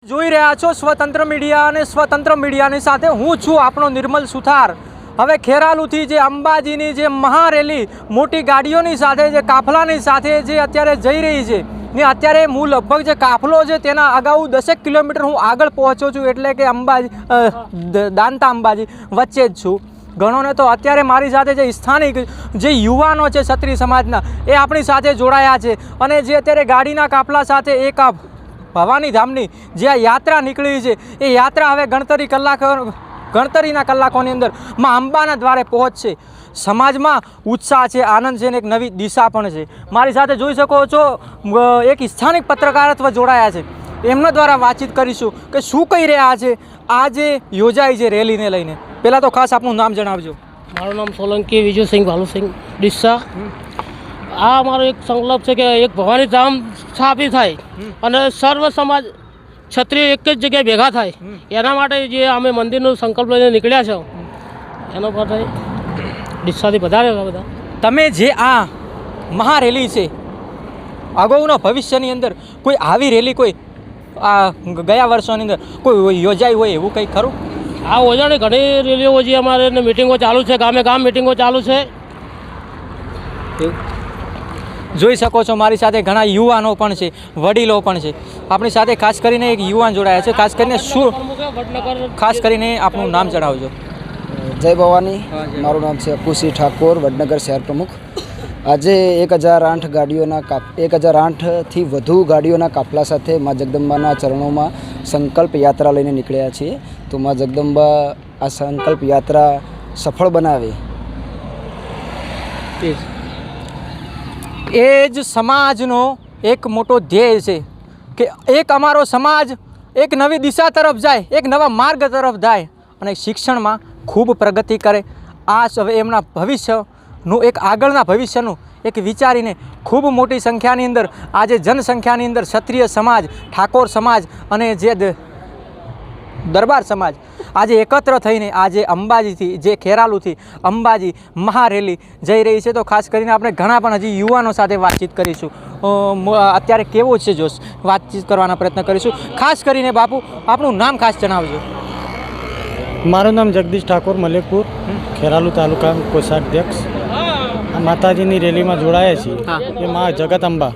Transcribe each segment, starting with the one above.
જોઈ રહ્યા છો સ્વતંત્ર મીડિયા અને સ્વતંત્ર મીડિયાની સાથે હું છું આપણો નિર્મલ સુથાર। હવે ખેરાલુથી જે અંબાજીની જે મહારેલી મોટી ગાડીઓની સાથે જે કાફલાની સાથે જે અત્યારે જઈ રહી છે ને અત્યારે હું લગભગ જે કાફલો છે તેના અગાઉ 10 કિલોમીટર હું આગળ પહોંચ્યો છું, એટલે કે અંબાજી દાંતા અંબાજી વચ્ચે જ છું। ઘણોને તો અત્યારે મારી સાથે જે સ્થાનિક જે યુવાનો છે ક્ષત્રિય સમાજના એ આપણી સાથે જોડાયા છે અને જે અત્યારે ગાડીના કાફલા સાથે એક આ ભવાની ધામની જે આ યાત્રા નીકળી છે એ યાત્રા હવે ગણતરીના કલાકોની અંદર માં અંબાના દ્વારે પહોંચશે। સમાજમાં ઉત્સાહ છે, આનંદ છે ને એક નવી દિશા પણ છે। મારી સાથે જોઈ શકો છો એક સ્થાનિક પત્રકારત્વ જોડાયા છે, એમના દ્વારા વાતચીત કરીશું કે શું કહી રહ્યા છે આજે યોજાઈ છે રેલીને લઈને। પહેલાં તો ખાસ આપનું નામ જણાવજો। મારું નામ સોલંકી વિજયસિંહ ભાલુસિંહ ડીસા। આ અમારો એક સંકલ્પ છે કે એક ભવાની ધામ સ્થાપિત થાય અને સર્વ સમાજ ક્ષત્રિય એક જ જગ્યાએ ભેગા થાય, એના માટે જે અમે મંદિરનો સંકલ્પ લઈને નીકળ્યા છે એનો પર ડીસાથી વધારે બધા। તમે જે આ મહારેલી છે અગાઉના ભવિષ્યની અંદર કોઈ આવી રેલી કોઈ આ ગયા વર્ષોની અંદર કોઈ યોજાઈ હોય એવું કંઈ ખરું? આ ઓજાણી ઘણી રેલીઓ જે અમારે મિટિંગો ચાલુ છે, ગામે ગામ મિટિંગો ચાલુ છે। જોઈ શકો છો મારી સાથે ઘણા યુવાનો પણ છે, વડીલો પણ છે। આપણી સાથે ખાસ કરીને એક યુવાન જોડાયા છે, ખાસ કરીને આપનું નામ જણાવજો। જય ભવાની, મારું નામ છે અકુસિંહ ઠાકોર, વડનગર શહેર પ્રમુખ। આજે 1008થી વધુ ગાડીઓના કાફલા સાથે મા જગદંબાના ચરણોમાં સંકલ્પ યાત્રા લઈને નીકળ્યા છીએ। તો મા જગદંબા આ સંકલ્પ યાત્રા સફળ બનાવે એ જ સમાજનો એક મોટો ધ્યેય છે કે એક અમારો સમાજ એક નવી દિશા તરફ જાય, એક નવા માર્ગ તરફ જાય અને શિક્ષણમાં ખૂબ પ્રગતિ કરે। આ હવે એમના ભવિષ્યનું એક આગળના ભવિષ્યનું એક વિચારીને ખૂબ મોટી સંખ્યાની અંદર આજે જનસંખ્યાની અંદર ક્ષત્રિય સમાજ, ઠાકોર સમાજ અને જે દરબાર સમાજ આજે એકત્ર થઈને આજે અંબાજીથી જે ખેરાલુથી અંબાજી મહારેલી જઈ રહી છે। તો ખાસ કરીને આપણે ઘણા પણ હજી યુવાનો સાથે વાતચીત કરીશું, અત્યારે કેવો છે જોશ વાતચીત કરવાના પ્રયત્ન કરીશું। ખાસ કરીને બાપુ આપનું નામ ખાસ જણાવજો। મારું નામ જગદીશ ઠાકોર, મલેકપુર, ખેરાલુ તાલુકા કોષાધ્યક્ષ। માતાજીની રેલીમાં જોડાયા છીએ એ મા જગદંબા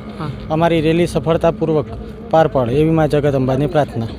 અમારી રેલી સફળતાપૂર્વક પાર પાડે એવી મા જગદંબાની પ્રાર્થના।